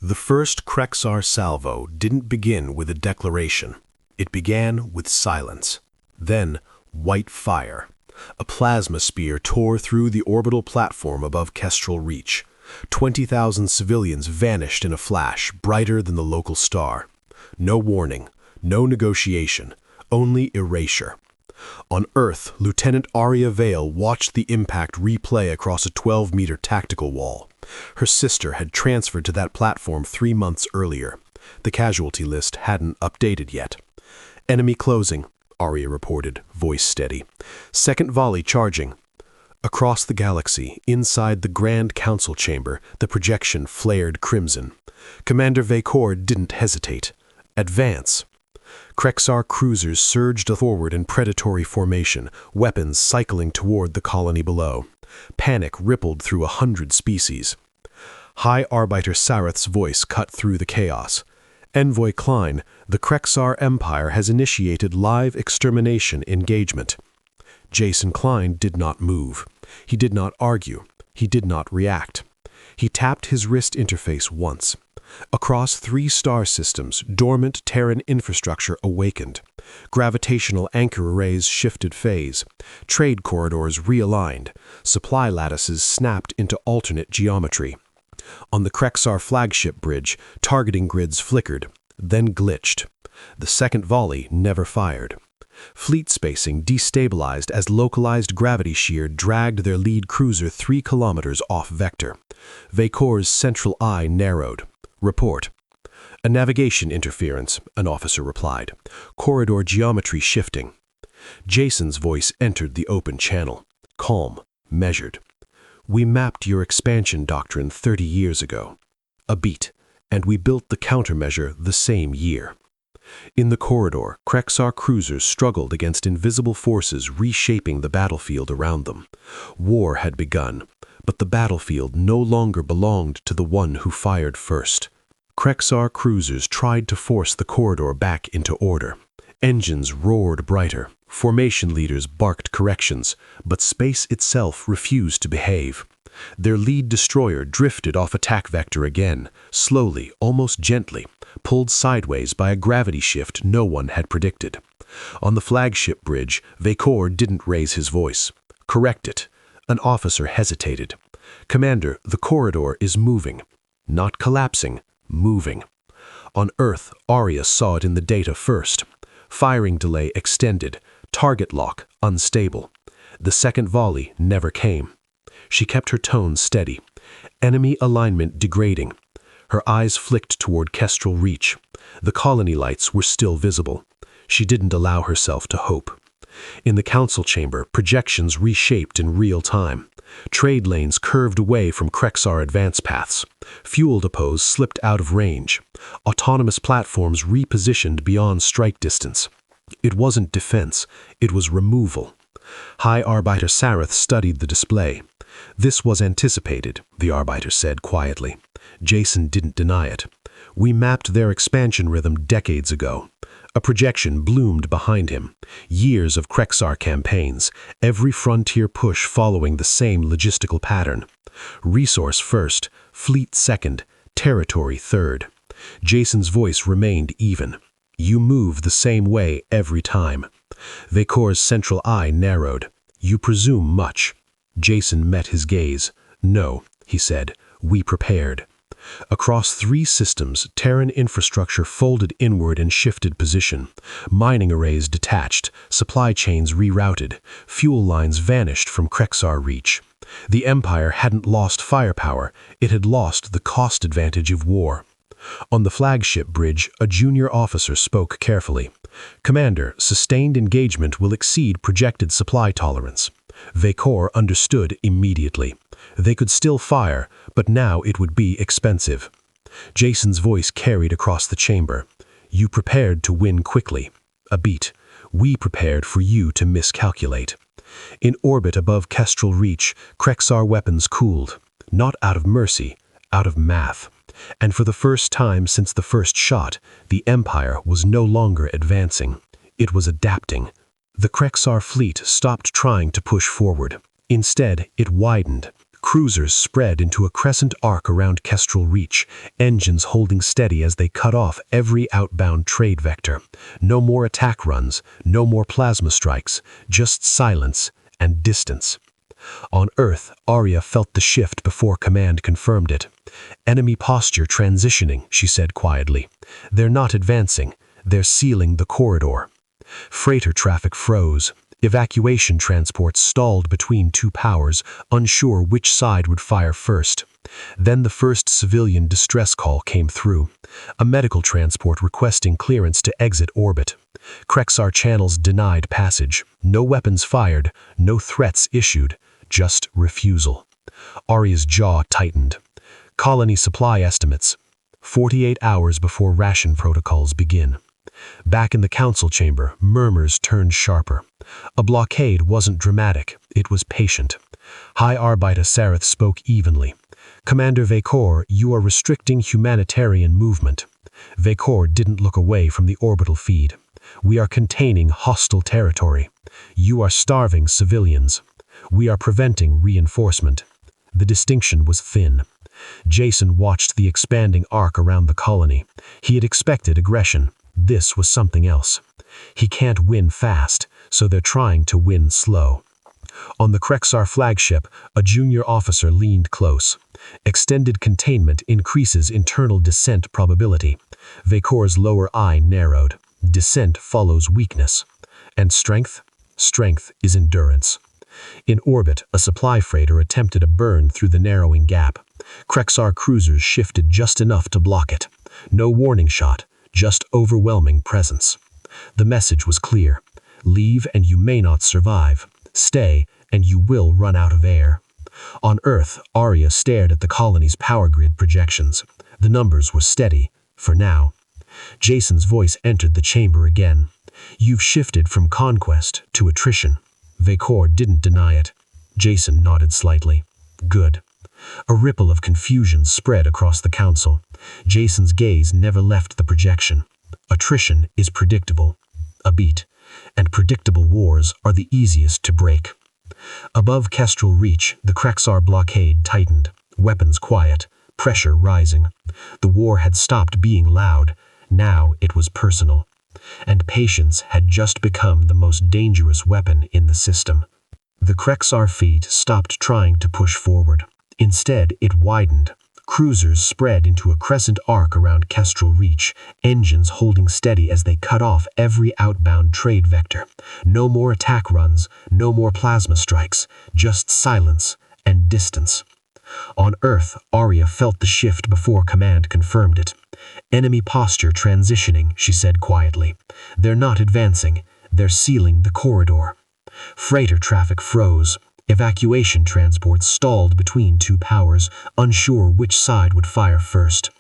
The first Crexar salvo didn't begin with a declaration. It began with silence. Then, white fire. A plasma spear tore through the orbital platform above Kestrel Reach. 20,000 civilians vanished in a flash, brighter than the local star. No warning, no negotiation, only erasure. On Earth, Lieutenant Aria Vale watched the impact replay across a 12-meter tactical wall. Her sister had transferred to that platform 3 months earlier. The casualty list hadn't updated yet. Enemy closing, Aria reported, voice steady. Second volley charging. Across the galaxy, inside the Grand Council chamber, the projection flared crimson. Commander Vacor didn't hesitate. Advance. Crexar cruisers surged forward in predatory formation, weapons cycling toward the colony below. Panic rippled through 100 species. High Arbiter Sareth's voice cut through the chaos. Envoy Klein, the Krexar Empire has initiated live extermination engagement. Jason Klein did not move. He did not argue. He did not react. He tapped his wrist interface once. Across 3 star systems, dormant Terran infrastructure awakened. Gravitational anchor arrays shifted phase. Trade corridors realigned. Supply lattices snapped into alternate geometry. On the Crexar flagship bridge, targeting grids flickered, then glitched. The second volley never fired. Fleet spacing destabilized as localized gravity shear dragged their lead cruiser 3 kilometers off vector. Vacor's central eye narrowed. Report. A navigation interference, an officer replied. Corridor geometry shifting. Jason's voice entered the open channel. Calm, measured. We mapped your expansion doctrine 30 years ago. A beat, and we built the countermeasure the same year. In the corridor, Crexar cruisers struggled against invisible forces reshaping the battlefield around them. War had begun, but the battlefield no longer belonged to the one who fired first. Crexar cruisers tried to force the corridor back into order. Engines roared brighter. Formation leaders barked corrections, but space itself refused to behave. Their lead destroyer drifted off attack vector again, slowly, almost gently, pulled sideways by a gravity shift no one had predicted. On the flagship bridge, Vacor didn't raise his voice. Correct it. An officer hesitated. Commander, the corridor is moving. Not collapsing, moving. On Earth, Aria saw it in the data first. Firing delay extended. Target lock unstable. The second volley never came. She kept her tone steady. Enemy alignment degrading. Her eyes flicked toward Kestrel Reach. The colony lights were still visible. She didn't allow herself to hope. In the council chamber, projections reshaped in real time. Trade lanes curved away from Crexar advance paths. Fuel depots slipped out of range. Autonomous platforms repositioned beyond strike distance. It wasn't defense, it was removal. High Arbiter Sareth studied the display. This was anticipated, the Arbiter said quietly. Jason didn't deny it. We mapped their expansion rhythm decades ago. A projection bloomed behind him. Years of Crexar campaigns, every frontier push following the same logistical pattern. Resource first, fleet second, territory third. Jason's voice remained even. You move the same way every time. Vacor's central eye narrowed. You presume much. Jason met his gaze. No, he said. We prepared. Across 3 systems, Terran infrastructure folded inward and shifted position. Mining arrays detached, supply chains rerouted, fuel lines vanished from Krexar Reach. The Empire hadn't lost firepower, it had lost the cost advantage of war. On the flagship bridge, a junior officer spoke carefully. Commander, sustained engagement will exceed projected supply tolerance. Vacor understood immediately. They could still fire, but now it would be expensive. Jason's voice carried across the chamber. You prepared to win quickly. A beat. We prepared for you to miscalculate. In orbit above Kestrel Reach, Crexar weapons cooled. Not out of mercy, out of math. And for the first time since the first shot, the Empire was no longer advancing. It was adapting. The Crexar fleet stopped trying to push forward. Instead, it widened. Cruisers spread into a crescent arc around Kestrel Reach, engines holding steady as they cut off every outbound trade vector. No more attack runs, no more plasma strikes, just silence and distance. On Earth, Arya felt the shift before command confirmed it. Enemy posture transitioning, she said quietly. They're not advancing, they're sealing the corridor. Freighter traffic froze. Evacuation transports stalled between two powers, unsure which side would fire first. Then the first civilian distress call came through. A medical transport requesting clearance to exit orbit. Crexar channels denied passage. No weapons fired, no threats issued, just refusal. Arya's jaw tightened. Colony supply estimates. 48 hours before ration protocols begin. Back in the council chamber, murmurs turned sharper. A blockade wasn't dramatic, it was patient. High Arbiter Sareth spoke evenly. Commander Vekor, you are restricting humanitarian movement. Vekor didn't look away from the orbital feed. We are containing hostile territory. You are starving civilians. We are preventing reinforcement. The distinction was thin. Jason watched the expanding arc around the colony. He had expected aggression. This was something else. He can't win fast, so they're trying to win slow. On the Crexar flagship, a junior officer leaned close. Extended containment increases internal descent probability. Vekor's lower eye narrowed. Descent follows weakness. And strength? Strength is endurance. In orbit, a supply freighter attempted a burn through the narrowing gap. Crexar cruisers shifted just enough to block it. No warning shot, just overwhelming presence. The message was clear. Leave and you may not survive. Stay and you will run out of air. On Earth, Arya stared at the colony's power grid projections. The numbers were steady, for now. Jason's voice entered the chamber again. You've shifted from conquest to attrition. Vekor didn't deny it. Jason nodded slightly. Good. A ripple of confusion spread across the council. Jason's gaze never left the projection. Attrition is predictable. A beat. And predictable wars are the easiest to break. Above Kestrel Reach, the Krexar blockade tightened. Weapons quiet. Pressure rising. The war had stopped being loud. Now it was personal. And patience had just become the most dangerous weapon in the system. The Krexar fleet stopped trying to push forward. Instead, it widened. Cruisers spread into a crescent arc around Kestrel Reach, engines holding steady as they cut off every outbound trade vector. No more attack runs, no more plasma strikes, just silence and distance. On Earth, Arya felt the shift before command confirmed it. Enemy posture transitioning, she said quietly. They're not advancing, they're sealing the corridor. Freighter traffic froze. Evacuation transports stalled between two powers, unsure which side would fire first.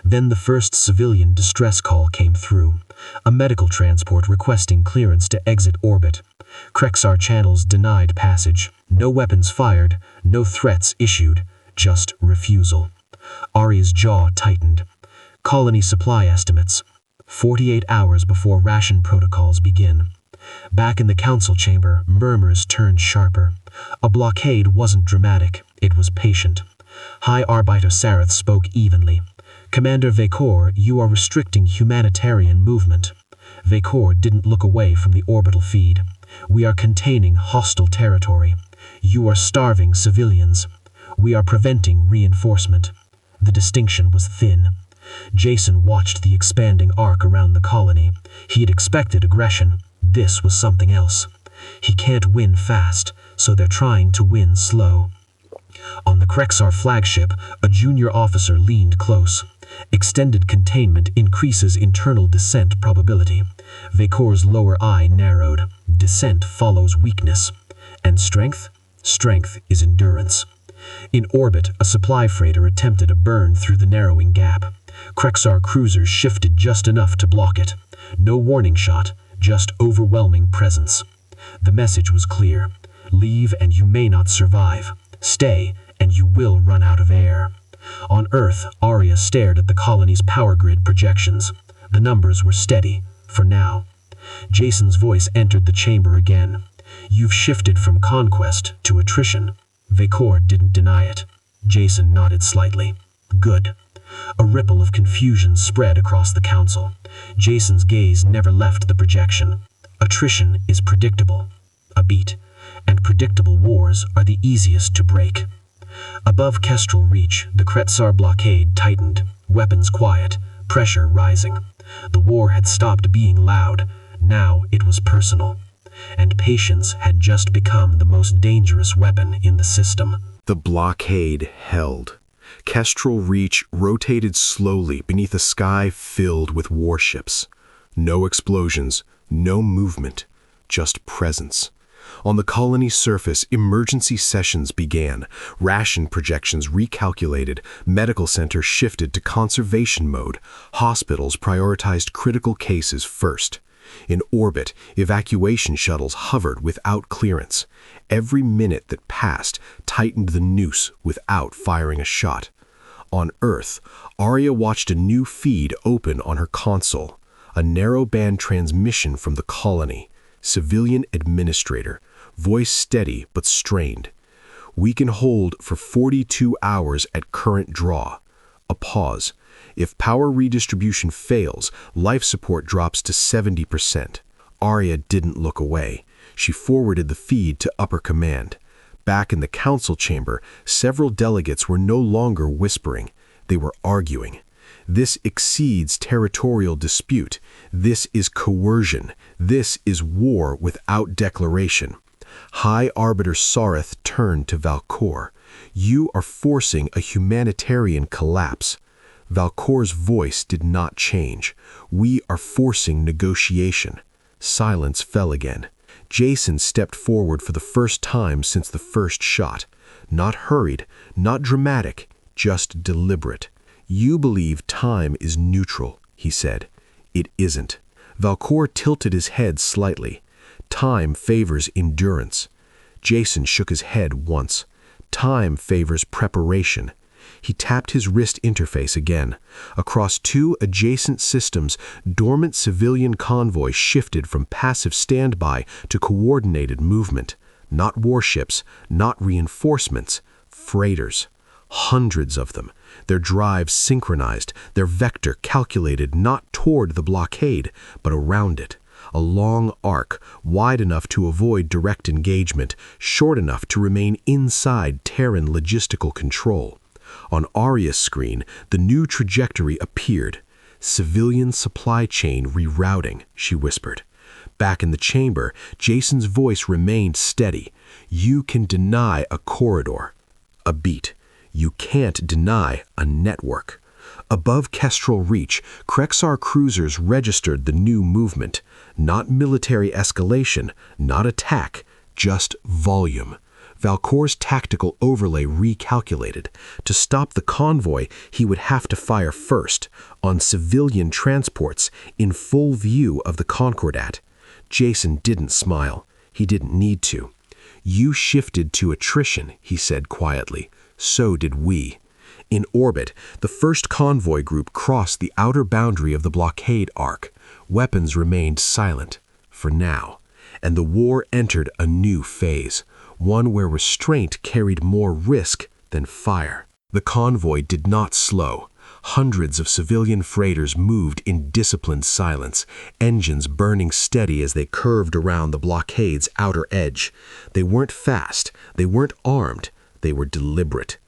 Then the first civilian distress call came through. A medical transport requesting clearance to exit orbit. Crexar channels denied passage. No weapons fired, no threats issued, just refusal. Arya's jaw tightened. Colony supply estimates. 48 hours before ration protocols begin. Back in the council chamber, murmurs turned sharper. A blockade wasn't dramatic, it was patient. High Arbiter Sareth spoke evenly. Commander Vekor, you are restricting humanitarian movement. Vekor didn't look away from the orbital feed. We are containing hostile territory. You are starving civilians. We are preventing reinforcement. The distinction was thin. Jason watched the expanding arc around the colony. He had expected aggression. This was something else. He can't win fast, so they're trying to win slow. On the Krexar flagship, a junior officer leaned close. Extended containment increases internal descent probability. Vekor's lower eye narrowed. Descent follows weakness. And strength? Strength is endurance. In orbit, a supply freighter attempted a burn through the narrowing gap. Krexar cruisers shifted just enough to block it. No warning shot, just overwhelming presence. The message was clear. Leave and you may not survive. Stay and you will run out of air. On Earth, Arya stared at the colony's power grid projections. The numbers were steady, for now. Jason's voice entered the chamber again. You've shifted from conquest to attrition. Vacor didn't deny it. Jason nodded slightly. Good. A ripple of confusion spread across the council. Jason's gaze never left the projection. Attrition is predictable. A beat. And predictable wars are the easiest to break. Above Kestrel Reach, the Crexar blockade tightened, weapons quiet, pressure rising. The war had stopped being loud. Now it was personal. And patience had just become the most dangerous weapon in the system. The blockade held. Kestrel Reach rotated slowly beneath a sky filled with warships. No explosions, no movement, just presence. On the colony's surface, emergency sessions began. Ration projections recalculated. Medical centers shifted to conservation mode. Hospitals prioritized critical cases first. In orbit, evacuation shuttles hovered without clearance. Every minute that passed tightened the noose without firing a shot. On Earth, Arya watched a new feed open on her console. A narrow-band transmission from the colony. Civilian administrator. Voice steady but strained. We can hold for 42 hours at current draw. A pause. If power redistribution fails, life support drops to 70%. Arya didn't look away. She forwarded the feed to upper command. Back in the council chamber, several delegates were no longer whispering. They were arguing. This exceeds territorial dispute. This is coercion. This is war without declaration. High Arbiter Sareth turned to Valcor. You are forcing a humanitarian collapse. Valcor's voice did not change. We are forcing negotiation. Silence fell again. Jason stepped forward for the first time since the first shot. Not hurried, not dramatic, just deliberate. You believe time is neutral, he said. It isn't. Valcor tilted his head slightly. Time favors endurance. Jason shook his head once. Time favors preparation. He tapped his wrist interface again. Across two adjacent systems, dormant civilian convoy shifted from passive standby to coordinated movement. Not warships, not reinforcements, freighters. Hundreds of them, their drives synchronized, their vector calculated not toward the blockade, but around it. A long arc, wide enough to avoid direct engagement, short enough to remain inside Terran logistical control. On Arya's screen, the new trajectory appeared. Civilian supply chain rerouting, she whispered. Back in the chamber, Jason's voice remained steady. You can deny a corridor. A beat. You can't deny a network. Above Kestrel Reach, Krexar cruisers registered the new movement. Not military escalation, not attack, just volume. Valcor's tactical overlay recalculated. To stop the convoy, he would have to fire first, on civilian transports, in full view of the Concordat. Jason didn't smile. He didn't need to. You shifted to attrition, he said quietly. So did we. In orbit, the first convoy group crossed the outer boundary of the blockade arc. Weapons remained silent, for now. And the war entered a new phase, one where restraint carried more risk than fire. The convoy did not slow. Hundreds of civilian freighters moved in disciplined silence, engines burning steady as they curved around the blockade's outer edge. They weren't fast, they weren't armed, they were deliberate.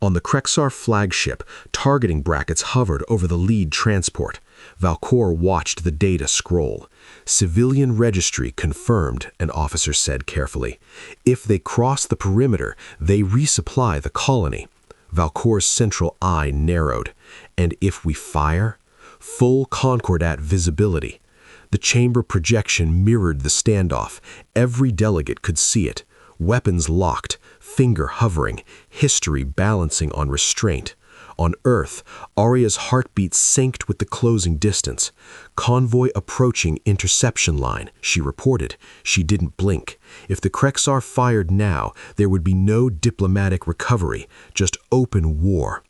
On the Crexar flagship, targeting brackets hovered over the lead transport. Valcor watched the data scroll. Civilian registry confirmed, an officer said carefully. If they cross the perimeter, they resupply the colony. Valcor's central eye narrowed. And if we fire? Full Concordat visibility. The chamber projection mirrored the standoff. Every delegate could see it. Weapons locked, finger hovering, history balancing on restraint. On Earth, Arya's heartbeat synced with the closing distance. Convoy approaching interception line, she reported. She didn't blink. If the Crexar fired now, there would be no diplomatic recovery, just open war.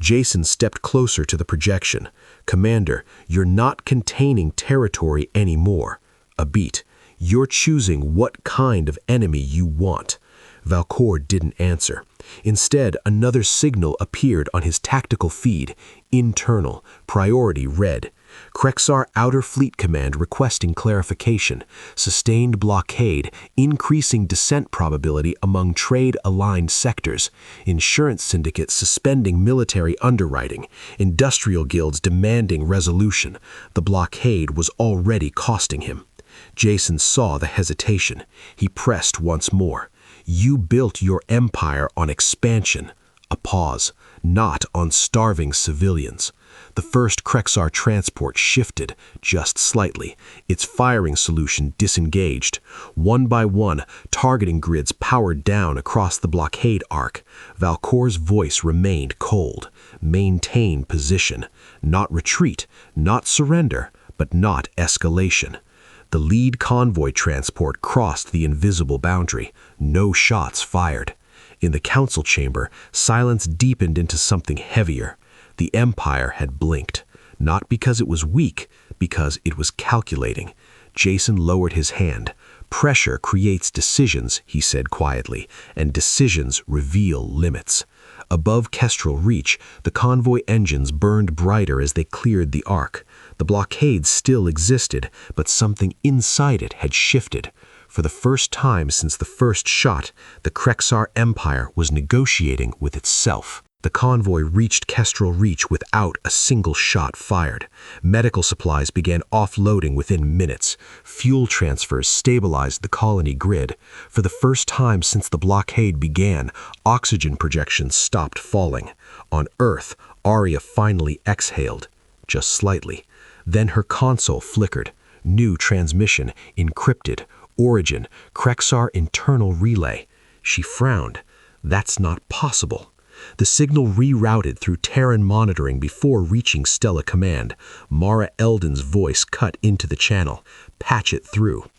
Jason stepped closer to the projection. Commander, you're not containing territory anymore. A beat. You're choosing what kind of enemy you want. Valcour didn't answer. Instead, another signal appeared on his tactical feed, internal, priority red. Crexar Outer Fleet Command requesting clarification, sustained blockade, increasing descent probability among trade-aligned sectors, insurance syndicates suspending military underwriting, industrial guilds demanding resolution. The blockade was already costing him. Jason saw the hesitation. He pressed once more. You built your empire on expansion. A pause, not on starving civilians. The first Crexar transport shifted, just slightly, its firing solution disengaged. One by one, targeting grids powered down across the blockade arc. Valcour's voice remained cold. Maintain position. Not retreat, not surrender, but not escalation. The lead convoy transport crossed the invisible boundary. No shots fired. In the council chamber, silence deepened into something heavier. The Empire had blinked, not because it was weak, because it was calculating. Jason lowered his hand. Pressure creates decisions, he said quietly, and decisions reveal limits. Above Kestrel Reach, the convoy engines burned brighter as they cleared the arc. The blockade still existed, but something inside it had shifted. For the first time since the first shot, the Krexar Empire was negotiating with itself. The convoy reached Kestrel Reach without a single shot fired. Medical supplies began offloading within minutes. Fuel transfers stabilized the colony grid. For the first time since the blockade began, oxygen projections stopped falling. On Earth, Arya finally exhaled, just slightly. Then her console flickered. New transmission, encrypted. Origin, Crexar internal relay. She frowned. That's not possible. The signal rerouted through Terran monitoring before reaching Stella Command. Mara Eldon's voice cut into the channel. Patch it through.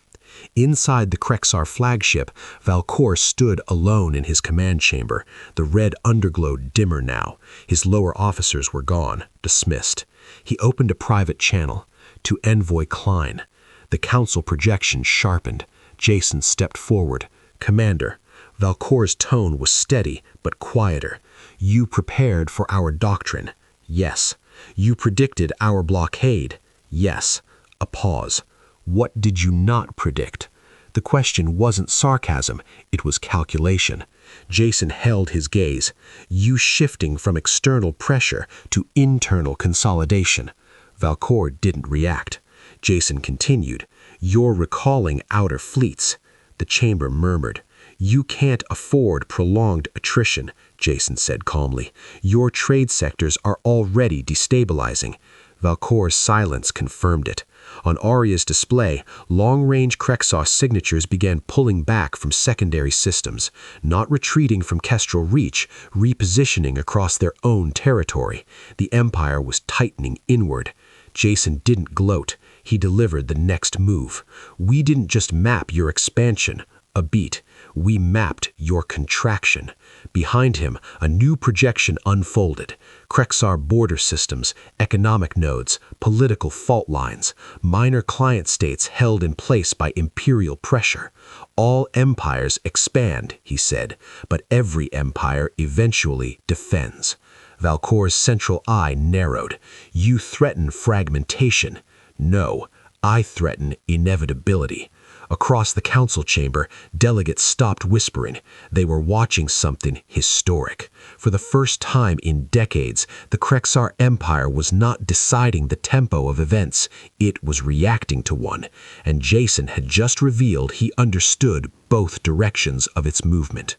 Inside the Crexar flagship, Valcour stood alone in his command chamber. The red underglow dimmer now. His lower officers were gone, dismissed. He opened a private channel. To Envoy Klein. The council projection sharpened. Jason stepped forward. Commander. Valcour's tone was steady, but quieter. You prepared for our doctrine. Yes. You predicted our blockade. Yes. A pause. What did you not predict? The question wasn't sarcasm, it was calculation. Jason held his gaze. You shifting from external pressure to internal consolidation. Valcour didn't react. Jason continued. You're recalling outer fleets. The chamber murmured. You can't afford prolonged attrition, Jason said calmly. Your trade sectors are already destabilizing. Valcour's silence confirmed it. On Arya's display, long-range Crexar signatures began pulling back from secondary systems, not retreating from Kestrel Reach, repositioning across their own territory. The Empire was tightening inward. Jason didn't gloat. He delivered the next move. We didn't just map your expansion, a beat. We mapped your contraction. Behind him, a new projection unfolded. Crexar border systems, economic nodes, political fault lines, minor client states held in place by imperial pressure. All empires expand, he said, but every empire eventually defends. Valcour's central eye narrowed. You threaten fragmentation. No, I threaten inevitability. Across the council chamber, delegates stopped whispering. They were watching something historic. For the first time in decades, the Krexar Empire was not deciding the tempo of events, it was reacting to one, and Jason had just revealed he understood both directions of its movement.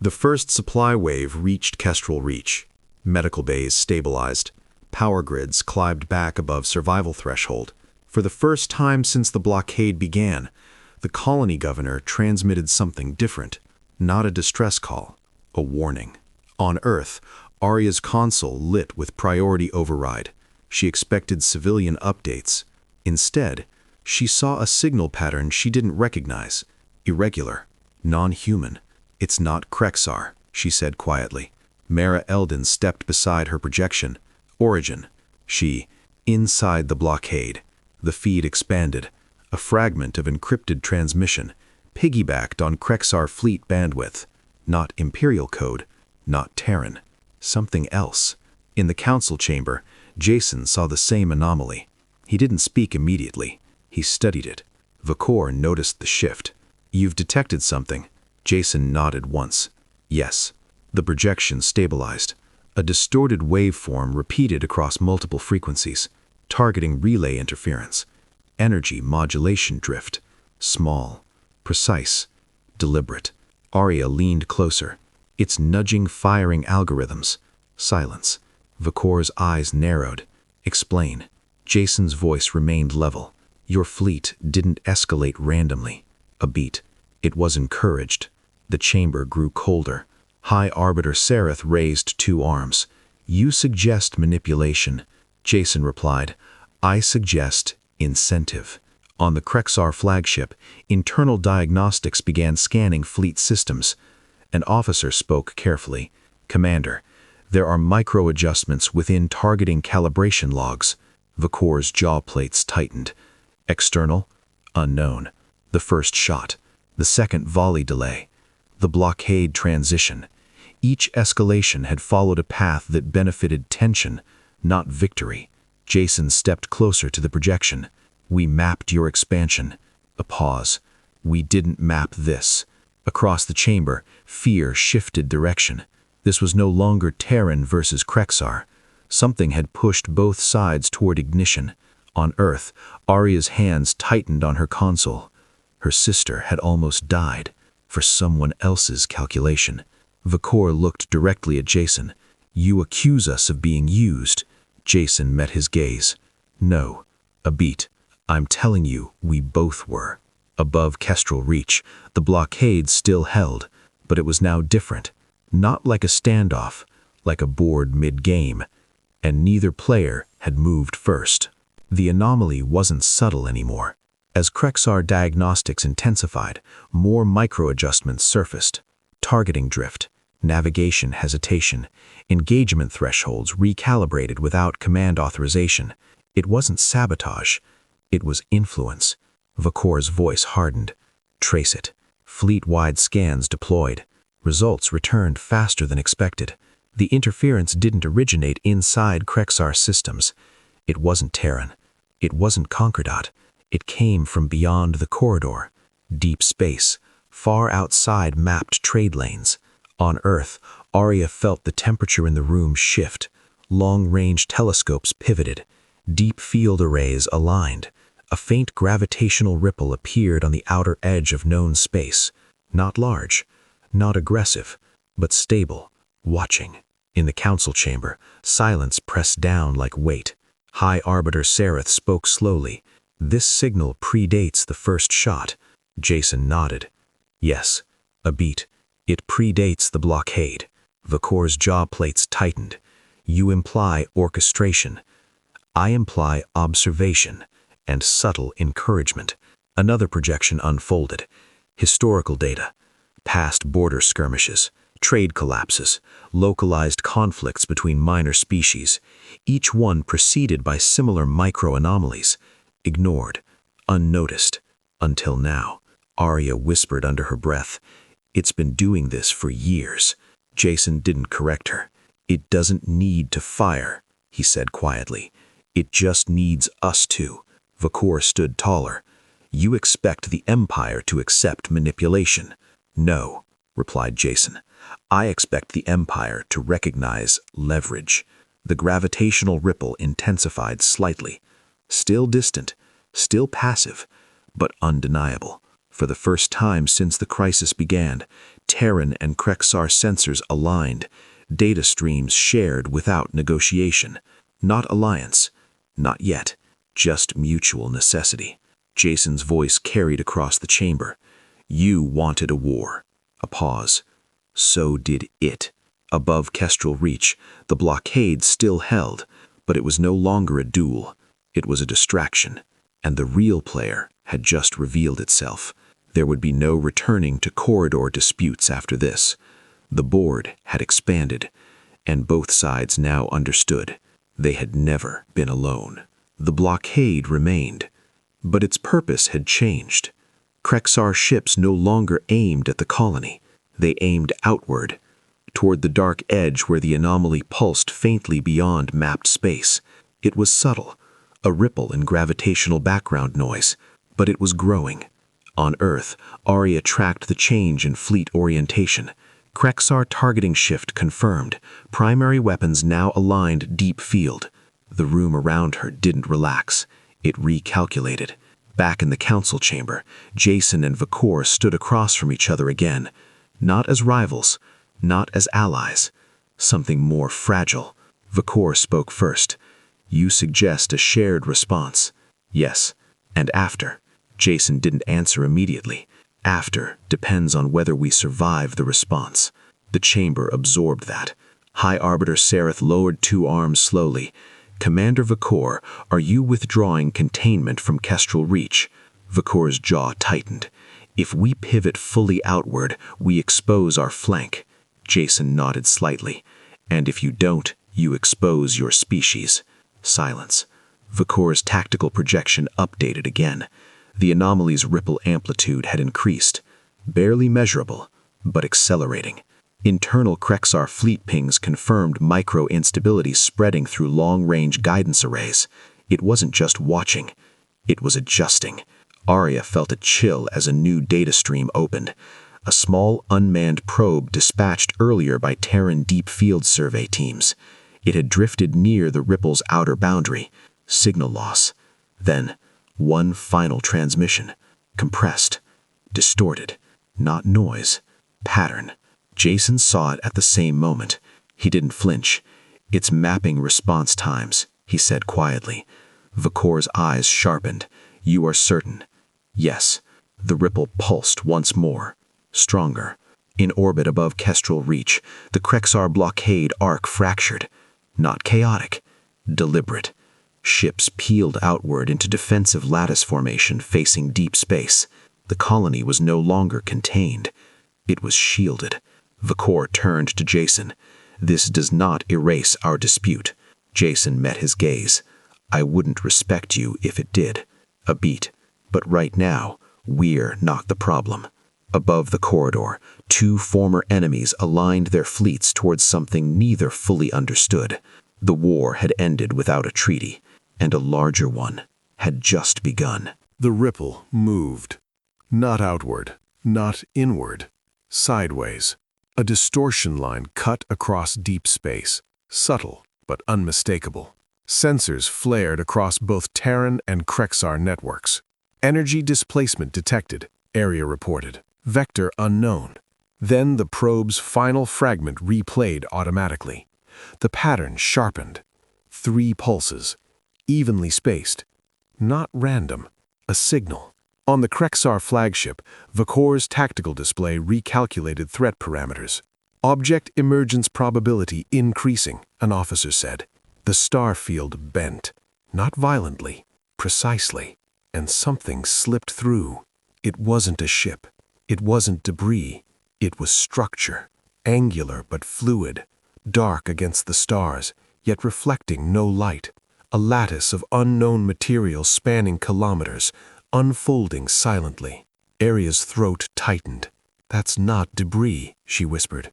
The first supply wave reached Kestrel Reach. Medical bays stabilized. Power grids climbed back above survival threshold. For the first time since the blockade began, the colony governor transmitted something different, not a distress call, a warning. On Earth, Arya's console lit with priority override. She expected civilian updates. Instead, she saw a signal pattern she didn't recognize. Irregular, non-human. It's not Crexar, she said quietly. Mara Eldon stepped beside her projection. Origin. She. Inside the blockade. The feed expanded. A fragment of encrypted transmission, piggybacked on Crexar fleet bandwidth. Not Imperial code, not Terran. Something else. In the council chamber, Jason saw the same anomaly. He didn't speak immediately. He studied it. Vakor noticed the shift. "You've detected something." Jason nodded once. "Yes." The projection stabilized. A distorted waveform repeated across multiple frequencies, targeting relay interference. Energy modulation drift. Small, precise, deliberate. Arya leaned closer. It's nudging firing algorithms. Silence. Vakor's eyes narrowed. "Explain." Jason's voice remained level. "Your fleet didn't escalate randomly. A beat. It was encouraged." The chamber grew colder. High Arbiter Sereth raised 2 arms. "You suggest manipulation." Jason replied, "I suggest incentive." On the Crexar flagship, internal diagnostics began scanning fleet systems. An officer spoke carefully. "Commander, there are micro-adjustments within targeting calibration logs." Vakor's jaw plates tightened. "External? Unknown." The first shot. The second volley delay. The blockade transition. Each escalation had followed a path that benefited tension, not victory. Jason stepped closer to the projection. "We mapped your expansion." A pause. "We didn't map this." Across the chamber, fear shifted direction. This was no longer Terran versus Crexar. Something had pushed both sides toward ignition. On Earth, Arya's hands tightened on her console. Her sister had almost died, for someone else's calculation. Vakor looked directly at Jason. "You accuse us of being used." Jason met his gaze. "No." A beat. "I'm telling you, we both were." Above Kestrel Reach, the blockade still held, but it was now different. Not like a standoff, like a board mid-game. And neither player had moved first. The anomaly wasn't subtle anymore. As Crexar diagnostics intensified, more micro-adjustments surfaced. Targeting drift, navigation hesitation, engagement thresholds recalibrated without command authorization. It wasn't sabotage. It was influence. Vakor's voice hardened. "Trace it." Fleet-wide scans deployed. Results returned faster than expected. The interference didn't originate inside Crexar systems. It wasn't Terran. It wasn't Concordat. It came from beyond the corridor. Deep space, far outside mapped trade lanes. On Earth, Arya felt the temperature in the room shift. Long-range telescopes pivoted. Deep field arrays aligned. A faint gravitational ripple appeared on the outer edge of known space. Not large, not aggressive, but stable, watching. In the council chamber, silence pressed down like weight. High Arbiter Sereth spoke slowly. "This signal predates the first shot." Jason nodded. "Yes." A beat. "It predates the blockade." Vakor's jaw plates tightened. "You imply orchestration. I imply observation and subtle encouragement." Another projection unfolded. Historical data. Past border skirmishes, trade collapses, localized conflicts between minor species, each one preceded by similar micro-anomalies. Ignored, unnoticed, until now. Arya whispered under her breath, "It's been doing this for years." Jason didn't correct her. "It doesn't need to fire," he said quietly. "It just needs us to." Vakor stood taller. "You expect the Empire to accept manipulation." "No," replied Jason. "I expect the Empire to recognize leverage." The gravitational ripple intensified slightly. Still distant, still passive, but undeniable. For the first time since the crisis began, Terran and Crexar sensors aligned, data streams shared without negotiation. Not alliance, not yet, just mutual necessity. Jason's voice carried across the chamber. "You wanted a war." A pause. So did it. Above Kestrel Reach, the blockade still held, but it was no longer a duel. It was a distraction, and the real player had just revealed itself. There would be no returning to corridor disputes after this. The board had expanded, and both sides now understood they had never been alone. The blockade remained, but its purpose had changed. Crexar ships no longer aimed at the colony. They aimed outward, toward the dark edge where the anomaly pulsed faintly beyond mapped space. It was subtle, a ripple in gravitational background noise, but it was growing. On Earth, Arya tracked the change in fleet orientation. Crexar targeting shift confirmed, primary weapons now aligned deep field. The room around her didn't relax. It recalculated. Back in the council chamber, Jason and Vakor stood across from each other again. Not as rivals, not as allies. Something more fragile. Vakor spoke first. You suggest a shared response. Yes. And after? Jason didn't answer immediately. After depends on whether we survive the response. The chamber absorbed that. High Arbiter Sereth lowered 2 arms slowly. Commander Vakor, are you withdrawing containment from Kestrel Reach? Vakor's jaw tightened. If we pivot fully outward, we expose our flank. Jason nodded slightly. And if you don't, you expose your species. Silence. Vakor's tactical projection updated again. The anomaly's ripple amplitude had increased. Barely measurable, but accelerating. Internal Crexar fleet pings confirmed micro-instability spreading through long-range guidance arrays. It wasn't just watching. It was adjusting. Arya felt a chill as a new data stream opened. A small, unmanned probe dispatched earlier by Terran deep field survey teams. It had drifted near the ripple's outer boundary. Signal loss. Then, one final transmission. Compressed. Distorted. Not noise. Pattern. Jason saw it at the same moment. He didn't flinch. It's mapping response times, he said quietly. Vakor's eyes sharpened. You are certain? Yes. The ripple pulsed once more. Stronger. In orbit above Kestrel Reach, the Crexar blockade arc fractured. Not chaotic. Deliberate. Ships peeled outward into defensive lattice formation facing deep space. The colony was no longer contained. It was shielded. Vakor turned to Jason. This does not erase our dispute. Jason met his gaze. I wouldn't respect you if it did. A beat. But right now, we're not the problem. Above the corridor, 2 former enemies aligned their fleets towards something neither fully understood. The war had ended without a treaty, and a larger one had just begun. The ripple moved. Not outward, not inward. Sideways. A distortion line cut across deep space. Subtle, but unmistakable. Sensors flared across both Terran and Crexar networks. Energy displacement detected, area reported. Vector unknown. Then the probe's final fragment replayed automatically. The pattern sharpened. 3 pulses, evenly spaced. Not random. A signal. On the Crexar flagship, Vakor's tactical display recalculated threat parameters. Object emergence probability increasing, an officer said. The star field bent. Not violently, precisely. And something slipped through. It wasn't a ship. It wasn't debris. It was structure. Angular but fluid. Dark against the stars, yet reflecting no light. A lattice of unknown material spanning kilometers, unfolding silently. Arya's throat tightened. That's not debris, she whispered.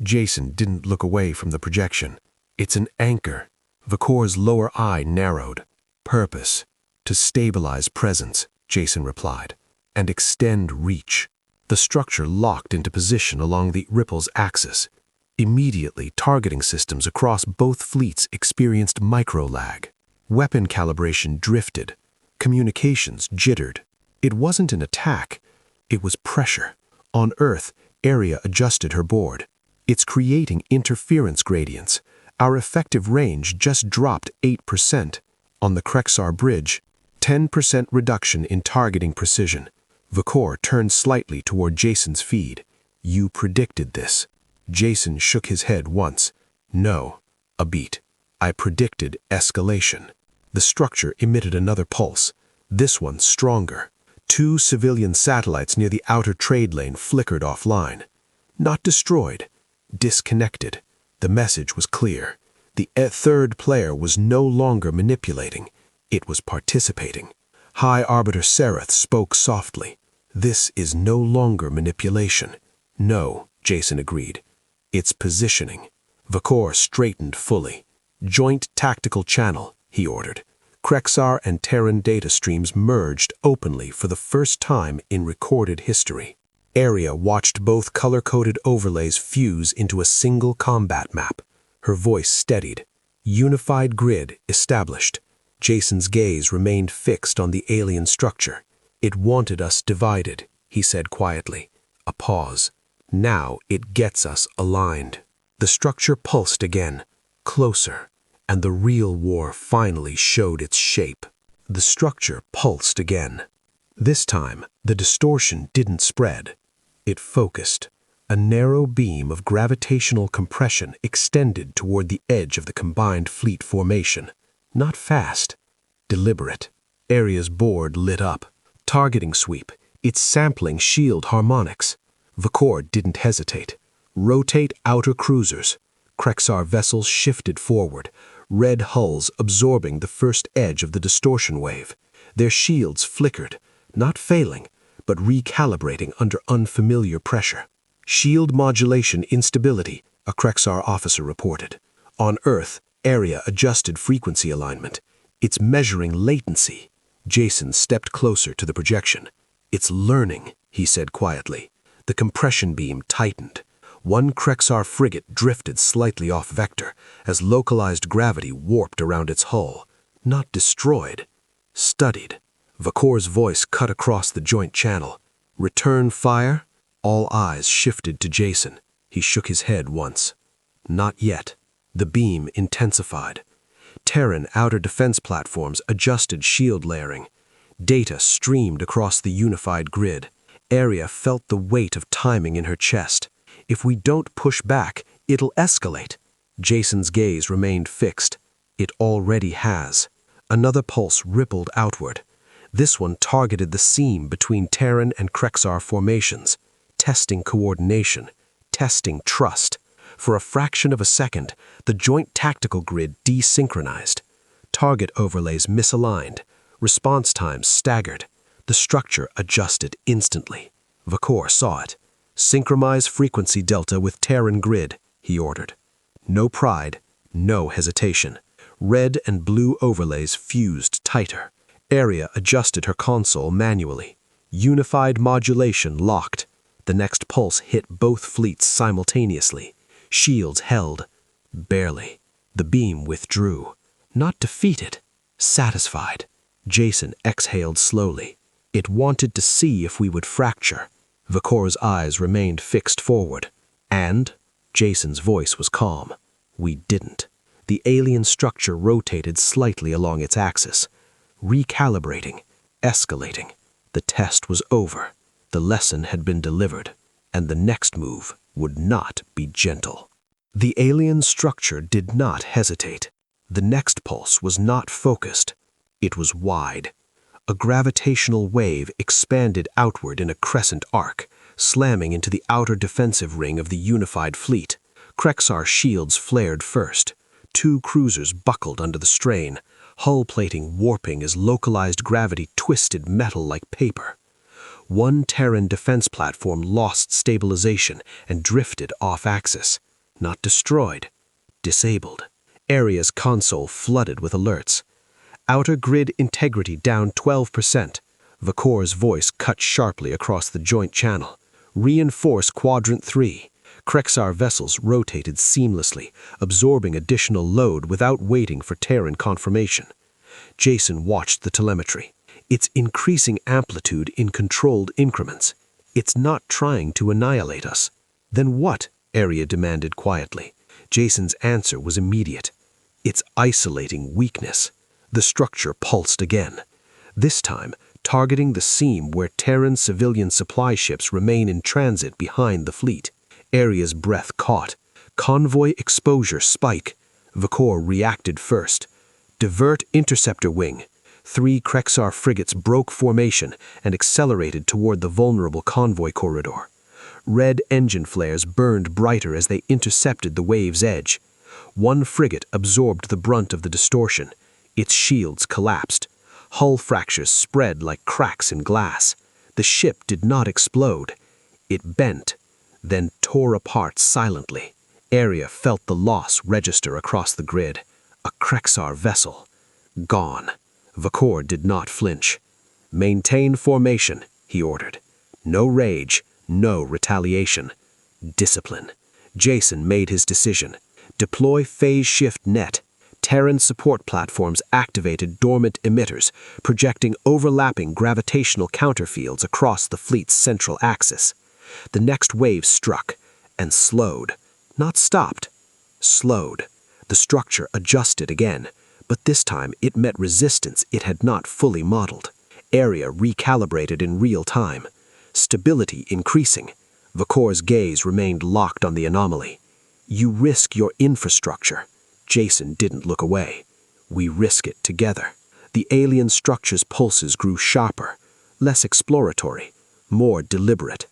Jason didn't look away from the projection. It's an anchor. Vakor's lower eye narrowed. Purpose. To stabilize presence, Jason replied, and extend reach. The structure locked into position along the ripple's axis. Immediately, targeting systems across both fleets experienced micro-lag. Weapon calibration drifted. Communications jittered. It wasn't an attack. It was pressure. On Earth, Arya adjusted her board. It's creating interference gradients. Our effective range just dropped 8%. On the Crexar bridge, 10% reduction in targeting precision. Vakor turned slightly toward Jason's feed. You predicted this. Jason shook his head once. No. A beat. I predicted escalation. The structure emitted another pulse. This one stronger. 2 civilian satellites near the outer trade lane flickered offline. Not destroyed. Disconnected. The message was clear. The third player was no longer manipulating. It was participating. High Arbiter Sereth spoke softly. This is no longer manipulation. No, Jason agreed. "It's positioning." Vakor straightened fully. "Joint tactical channel," he ordered. Crexar and Terran data streams merged openly for the first time in recorded history. Arya watched both color-coded overlays fuse into a single combat map. Her voice steadied. Unified grid established. Jason's gaze remained fixed on the alien structure. "It wanted us divided," he said quietly. A pause. "Now it gets us aligned." The structure pulsed again, closer, and the real war finally showed its shape. The structure pulsed again. This time, the distortion didn't spread. It focused. A narrow beam of gravitational compression extended toward the edge of the combined fleet formation. Not fast, deliberate. Arya's board lit up. Targeting sweep. It's sampling shield harmonics. Vakor didn't hesitate. Rotate outer cruisers. Crexar vessels shifted forward, red hulls absorbing the first edge of the distortion wave. Their shields flickered, not failing, but recalibrating under unfamiliar pressure. "Shield modulation instability," a Crexar officer reported. On Earth, Arya adjusted frequency alignment. "It's measuring latency." Jason stepped closer to the projection. "It's learning," he said quietly. The compression beam tightened. One Crexar frigate drifted slightly off vector as localized gravity warped around its hull. Not destroyed, studied. Vakor's voice cut across the joint channel. "Return fire?" All eyes shifted to Jason. He shook his head once. "Not yet." The beam intensified. Terran outer defense platforms adjusted shield layering. Data streamed across the unified grid. Arya felt the weight of timing in her chest. "If we don't push back, it'll escalate." Jason's gaze remained fixed. It already has. Another pulse rippled outward. This one targeted the seam between Terran and Crexar formations, testing coordination, testing trust. For a fraction of a second, the joint tactical grid desynchronized. Target overlays misaligned, response times staggered. The structure adjusted instantly. Vakor saw it. "Synchronize frequency delta with Terran grid," he ordered. No pride, no hesitation. Red and blue overlays fused tighter. Arya adjusted her console manually. Unified modulation locked. The next pulse hit both fleets simultaneously. Shields held. Barely. The beam withdrew. Not defeated. Satisfied. Jason exhaled slowly. "It wanted to see if we would fracture." Vakor's eyes remained fixed forward. "And?" Jason's voice was calm. "We didn't." The alien structure rotated slightly along its axis. Recalibrating. Escalating. The test was over. The lesson had been delivered. And the next move would not be gentle. The alien structure did not hesitate. The next pulse was not focused. It was wide. A gravitational wave expanded outward in a crescent arc, slamming into the outer defensive ring of the unified fleet. Crexar shields flared first. 2 cruisers buckled under the strain, hull plating warping as localized gravity twisted metal like paper. One Terran defense platform lost stabilization and drifted off-axis. Not destroyed, disabled. Arya's console flooded with alerts. "Outer grid integrity down 12%. Vakor's voice cut sharply across the joint channel. "Reinforce Quadrant 3. Crexar vessels rotated seamlessly, absorbing additional load without waiting for Terran confirmation. Jason watched the telemetry. It's increasing amplitude in controlled increments. It's not trying to annihilate us. "Then what?" Arya demanded quietly. Jason's answer was immediate. "It's isolating weakness." The structure pulsed again. This time, targeting the seam where Terran civilian supply ships remain in transit behind the fleet. Arya's breath caught. Convoy exposure spike. Vakor reacted first. "Divert interceptor wing." 3 Crexar frigates broke formation and accelerated toward the vulnerable convoy corridor. Red engine flares burned brighter as they intercepted the wave's edge. One frigate absorbed the brunt of the distortion. Its shields collapsed. Hull fractures spread like cracks in glass. The ship did not explode. It bent. then tore apart silently. Area felt the loss register across the grid. A Krexar vessel. Gone. Vakor did not flinch. "Maintain formation," he ordered. "No rage, no retaliation. Discipline." Jason made his decision. Deploy phase shift net. Terran support platforms activated dormant emitters, projecting overlapping gravitational counterfields across the fleet's central axis. The next wave struck and slowed. Not stopped. Slowed. The structure adjusted again, but this time it met resistance it had not fully modeled. Area recalibrated in real time. Stability increasing. Vakor's gaze remained locked on the anomaly. "You risk your infrastructure." Jason didn't look away. "We risk it together." The alien structure's pulses grew sharper, less exploratory, more deliberate.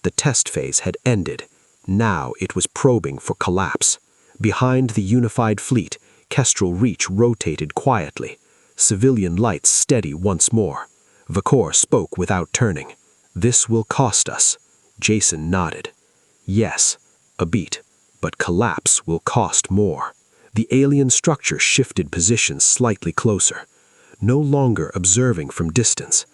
The test phase had ended. Now it was probing for collapse. Behind the unified fleet, Kestrel Reach rotated quietly, civilian lights steady once more. Vakor spoke without turning. "This will cost us." Jason nodded. "Yes, a beat, but collapse will cost more." The alien structure shifted positions slightly closer, no longer observing from distance,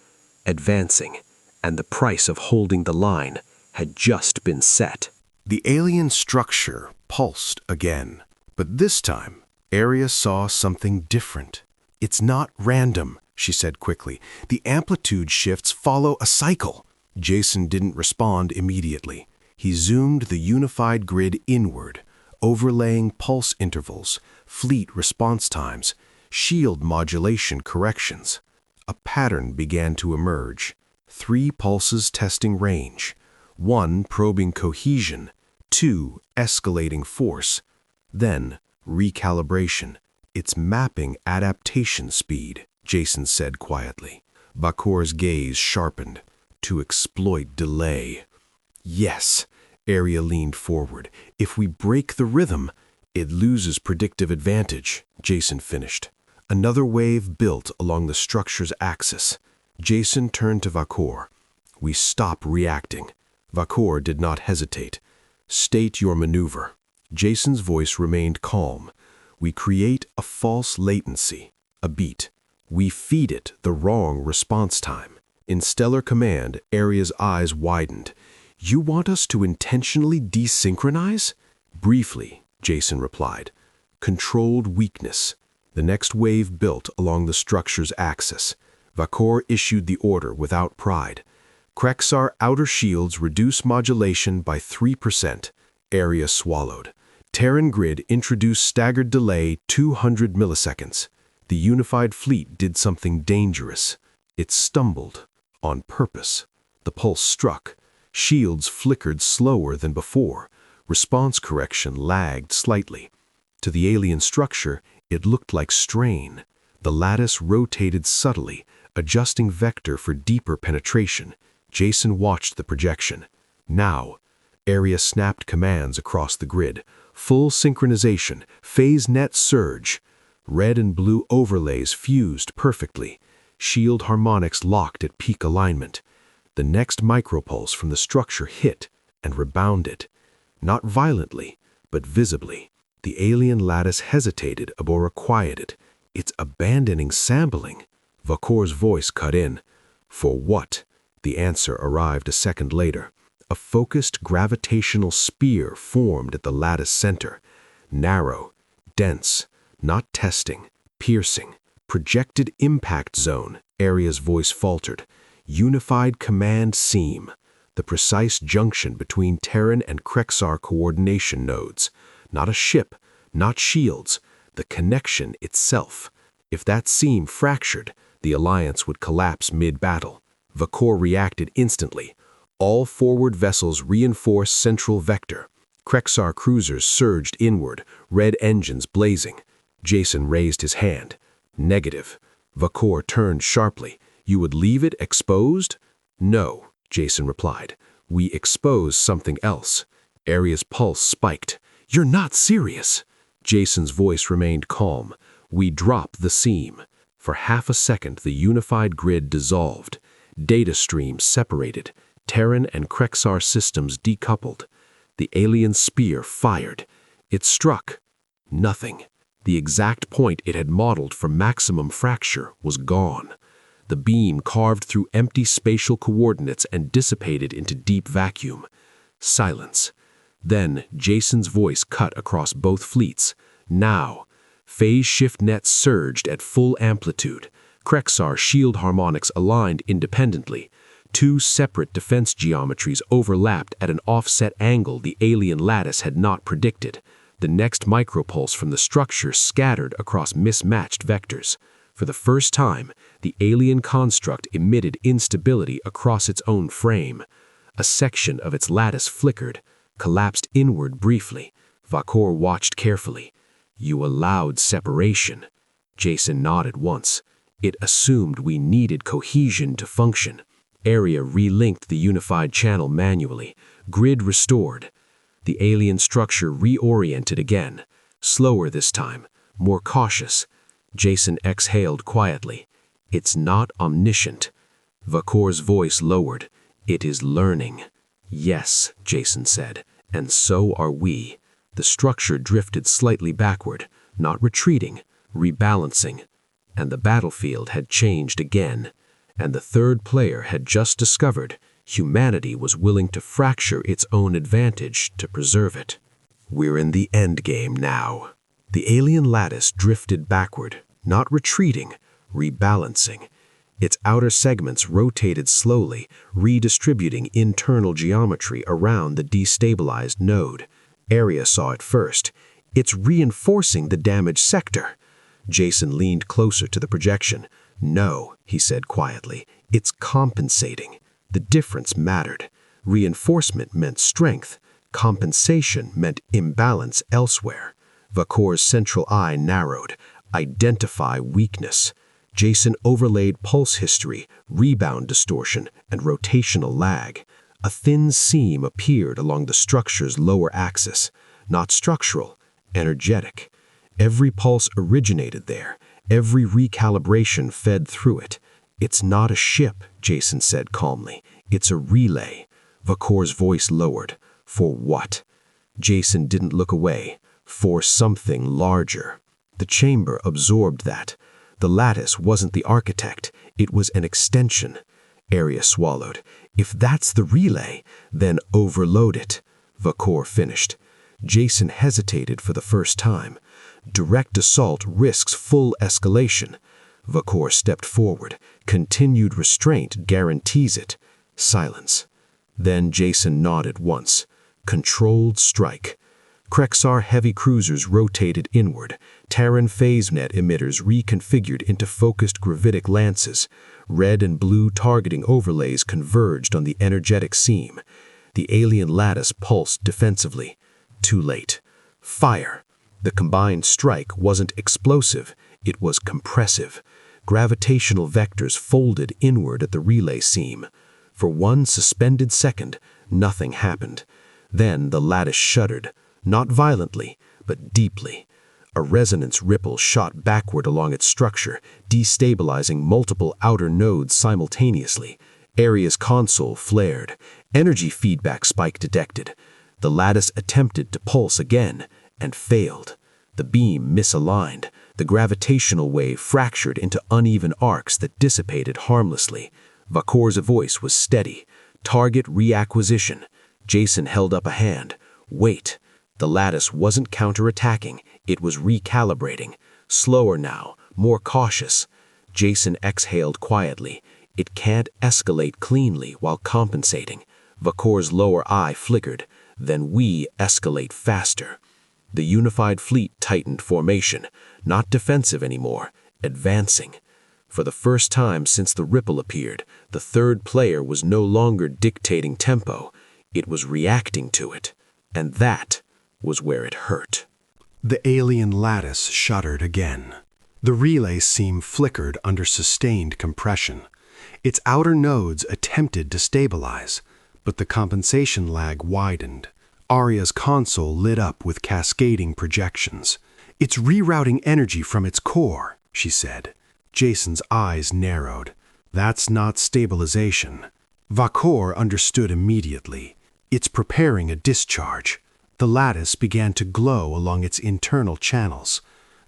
advancing, and the price of holding the line had just been set. The alien structure pulsed again, but this time, Area saw something different. "It's not random," she said quickly. "The amplitude shifts follow a cycle." Jason didn't respond immediately. He zoomed the unified grid inward, overlaying pulse intervals, fleet response times, shield modulation corrections. A pattern began to emerge. 3 pulses testing range, 1 probing cohesion, 2 escalating force, then recalibration. "It's mapping adaptation speed," Jason said quietly. Vakor's gaze sharpened. "To exploit delay." "Yes," Area leaned forward. "If we break the rhythm, it loses predictive advantage," Jason finished. Another wave built along the structure's axis. Jason turned to Vakor. "We stop reacting." Vakor did not hesitate. "State your maneuver." Jason's voice remained calm. "We create a false latency, a beat. We feed it the wrong response time." In stellar command, Area's eyes widened. "You want us to intentionally desynchronize?" "Briefly," Jason replied. "Controlled weakness." The next wave built along the structure's axis. Vakor issued the order without pride. "Crexar outer shields reduce modulation by 3%. Area swallowed. Terran grid introduced staggered delay 200 milliseconds. The unified fleet did something dangerous. It stumbled. On purpose. The pulse struck. Shields flickered slower than before. Response correction lagged slightly. To the alien structure, it looked like strain. The lattice rotated subtly, adjusting vector for deeper penetration. Jason watched the projection. Now, Area snapped commands across the grid. Full synchronization, phase net surge. Red and blue overlays fused perfectly. Shield harmonics locked at peak alignment. The next micropulse from the structure hit and rebounded. Not violently, but visibly. The alien lattice hesitated or quieted. "It's abandoning sampling." Vakor's voice cut in. "For what?" The answer arrived a second later. A focused gravitational spear formed at the lattice center. Narrow, dense, not testing, piercing. "Projected impact zone," Area's voice faltered. "Unified command seam." The precise junction between Terran and Crexar coordination nodes. Not a ship, not shields, the connection itself. If that seam fractured, the alliance would collapse mid-battle. Vakor reacted instantly. All forward vessels reinforced central vector. Crexar cruisers surged inward, red engines blazing. Jason raised his hand. "Negative." Vakor turned sharply. "You would leave it exposed?" "No," Jason replied. "We expose something else." Area's pulse spiked. "You're not serious." Jason's voice remained calm. "We drop the seam." For half a second, the unified grid dissolved. Data streams separated. Terran and Crexar systems decoupled. The alien spear fired. It struck. Nothing. The exact point it had modeled for maximum fracture was gone. The beam carved through empty spatial coordinates and dissipated into deep vacuum. Silence. Then Jason's voice cut across both fleets. Now. Phase shift nets surged at full amplitude. Crexar shield harmonics aligned independently. Two separate defense geometries overlapped at an offset angle the alien lattice had not predicted. The next micropulse from the structure scattered across mismatched vectors. For the first time, the alien construct emitted instability across its own frame. A section of its lattice flickered, collapsed inward briefly. Vakor watched carefully. "You allowed separation." Jason nodded once. "It assumed we needed cohesion to function." Area relinked the unified channel manually. Grid restored. The alien structure reoriented again. Slower this time, more cautious. Jason exhaled quietly. "It's not omniscient." Vakor's voice lowered. "It is learning." "Yes," Jason said, "and so are we." The structure drifted slightly backward, not retreating, rebalancing. And the battlefield had changed again. And the third player had just discovered humanity was willing to fracture its own advantage to preserve it. We're in the endgame now. The alien lattice drifted backward, not retreating, rebalancing. Its outer segments rotated slowly, redistributing internal geometry around the destabilized node. Area saw it first. "It's reinforcing the damaged sector." Jason leaned closer to the projection. "No," he said quietly, "it's compensating." The difference mattered. Reinforcement meant strength. Compensation meant imbalance elsewhere. Vakor's central eye narrowed. Identify weakness. Jason overlaid pulse history, rebound distortion, and rotational lag. A thin seam appeared along the structure's lower axis. Not structural, energetic. Every pulse originated there. Every recalibration fed through it. "It's not a ship," Jason said calmly. "It's a relay." Vakor's voice lowered. "For what?" Jason didn't look away. "For something larger." The chamber absorbed that. The lattice wasn't the architect. It was an extension. Area swallowed. "If that's the relay, then overload it." Vakor finished. Jason hesitated for the first time. Direct assault risks full escalation. Vakor stepped forward. Continued restraint guarantees it. Silence. Then Jason nodded once. Controlled strike. Crexar heavy cruisers rotated inward. Terran phasenet emitters reconfigured into focused gravitic lances. Red and blue targeting overlays converged on the energetic seam. The alien lattice pulsed defensively. Too late. Fire. The combined strike wasn't explosive, it was compressive. Gravitational vectors folded inward at the relay seam. For one suspended second, nothing happened. Then the lattice shuddered, not violently, but deeply. A resonance ripple shot backward along its structure, destabilizing multiple outer nodes simultaneously. Area's console flared. Energy feedback spike detected. The lattice attempted to pulse again, and failed. The beam misaligned. The gravitational wave fractured into uneven arcs that dissipated harmlessly. Vakor's voice was steady. Target reacquisition. Jason held up a hand. Wait. The lattice wasn't counterattacking. It was recalibrating. Slower now, more cautious. Jason exhaled quietly. It can't escalate cleanly while compensating. Vakor's lower eye flickered. Then we escalate faster. The unified fleet tightened formation, not defensive anymore, advancing. For the first time since the ripple appeared, the third player was no longer dictating tempo. It was reacting to it. And that was where it hurt. The alien lattice shuddered again. The relay seam flickered under sustained compression. Its outer nodes attempted to stabilize, but the compensation lag widened. Aria's console lit up with cascading projections. "It's rerouting energy from its core," she said. Jason's eyes narrowed. "That's not stabilization." Vakor understood immediately. It's preparing a discharge. The lattice began to glow along its internal channels,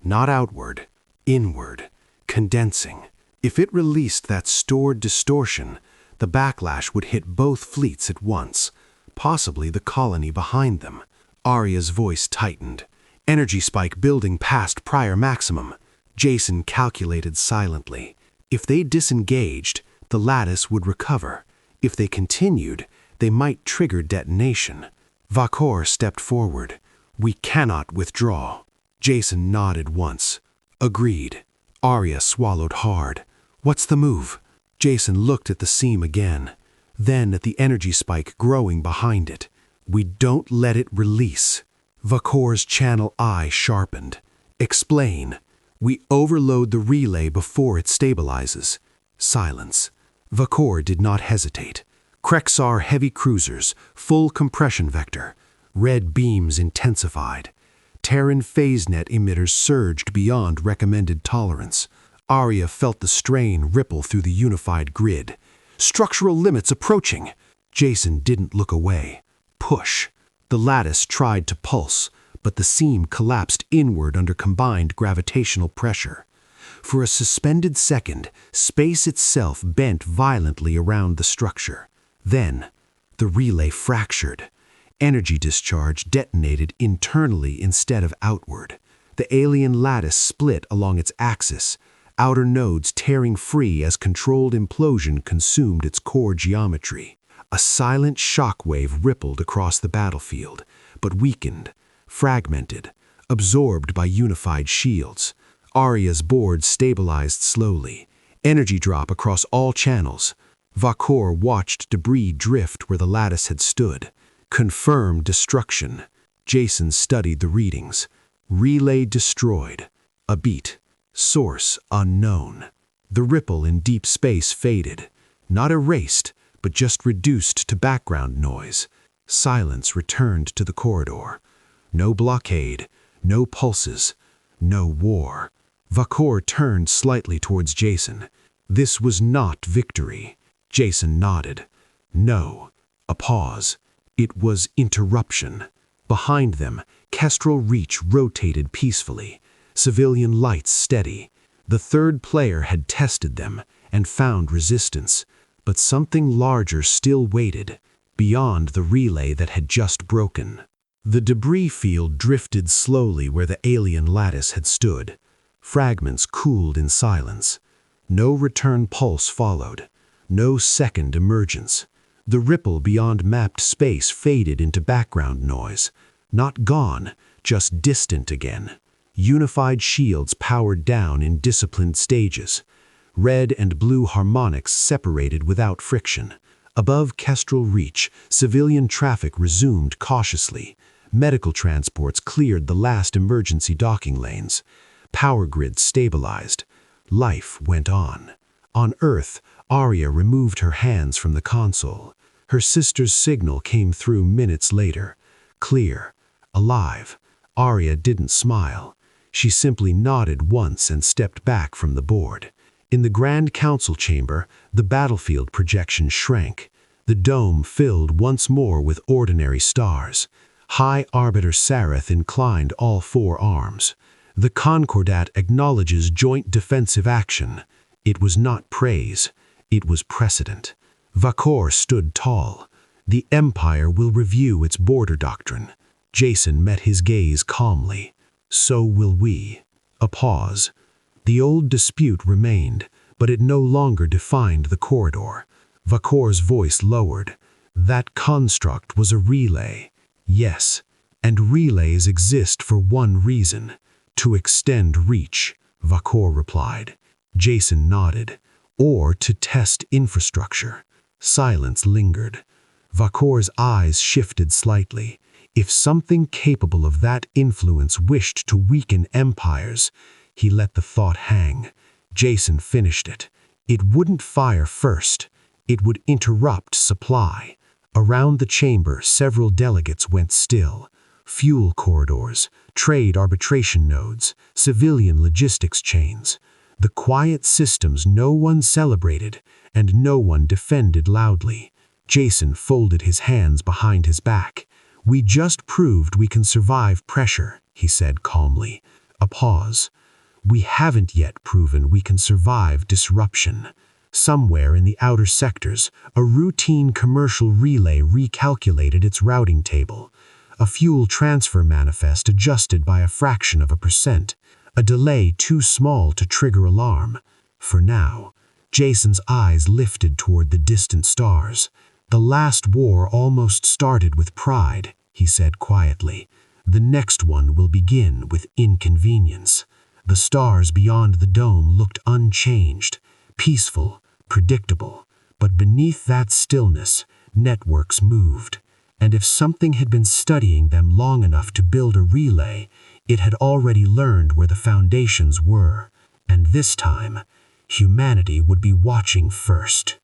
not outward, inward, condensing. If it released that stored distortion, the backlash would hit both fleets at once, possibly the colony behind them. Arya's voice tightened. Energy spike building past prior maximum. Jason calculated silently. If they disengaged, the lattice would recover. If they continued, they might trigger detonation. Vakor stepped forward. We cannot withdraw. Jason nodded once. Agreed. Arya swallowed hard. What's the move? Jason looked at the seam again, then at the energy spike growing behind it. We don't let it release. Vakor's channel eye sharpened. Explain. We overload the relay before it stabilizes. Silence. Vakor did not hesitate. Crexar heavy cruisers, full compression vector. Red beams intensified. Terran phasenet emitters surged beyond recommended tolerance. Arya felt the strain ripple through the unified grid. Structural limits approaching. Jason didn't look away. Push. The lattice tried to pulse, but the seam collapsed inward under combined gravitational pressure. For a suspended second, space itself bent violently around the structure. Then, the relay fractured. Energy discharge detonated internally instead of outward. The alien lattice split along its axis, outer nodes tearing free as controlled implosion consumed its core geometry. A silent shockwave rippled across the battlefield, but weakened, fragmented, absorbed by unified shields. Arya's board stabilized slowly. Energy drop across all channels. Vakor watched debris drift where the lattice had stood. Confirmed destruction. Jason studied the readings. Relay destroyed. A beat. Source unknown. The ripple in deep space faded. Not erased, but just reduced to background noise. Silence returned to the corridor. No blockade, no pulses, no war. Vakor turned slightly towards Jason. This was not victory. Jason nodded. No. A pause. It was interruption. Behind them, Kestrel Reach rotated peacefully. Civilian lights steady. The third player had tested them and found resistance, but something larger still waited, beyond the relay that had just broken. The debris field drifted slowly where the alien lattice had stood. Fragments cooled in silence. No return pulse followed. No second emergence. The ripple beyond mapped space faded into background noise. Not gone, just distant again. Unified shields powered down in disciplined stages. Red and blue harmonics separated without friction. Above Kestrel Reach, civilian traffic resumed cautiously. Medical transports cleared the last emergency docking lanes. Power grids stabilized. Life went on. On Earth, Arya removed her hands from the console. Her sister's signal came through minutes later. Clear. Alive. Arya didn't smile. She simply nodded once and stepped back from the board. In the Grand Council chamber, the battlefield projection shrank. The dome filled once more with ordinary stars. High Arbiter Sareth inclined all four arms. The Concordat acknowledges joint defensive action. It was not praise. It was precedent. Vakor stood tall. The Empire will review its border doctrine. Jason met his gaze calmly. So will we. A pause. The old dispute remained, but it no longer defined the corridor. Vakor's voice lowered. That construct was a relay. Yes, and relays exist for one reason. To extend reach, Vakor replied. Jason nodded. Or to test infrastructure. Silence lingered. Vakor's eyes shifted slightly. If something capable of that influence wished to weaken empires, he let the thought hang. Jason finished it. It wouldn't fire first. It would interrupt supply. Around the chamber, several delegates went still. Fuel corridors, trade arbitration nodes, civilian logistics chains. The quiet systems no one celebrated and no one defended loudly. Jason folded his hands behind his back. "We just proved we can survive pressure," he said calmly. A pause. "We haven't yet proven we can survive disruption." Somewhere in the outer sectors, a routine commercial relay recalculated its routing table. A fuel transfer manifest adjusted by a fraction of a percent. A delay too small to trigger alarm. For now, Jason's eyes lifted toward the distant stars. "The last war almost started with pride," he said quietly. "The next one will begin with inconvenience." The stars beyond the dome looked unchanged, peaceful, predictable. But beneath that stillness, networks moved. And if something had been studying them long enough to build a relay, it had already learned where the foundations were. And this time, humanity would be watching first.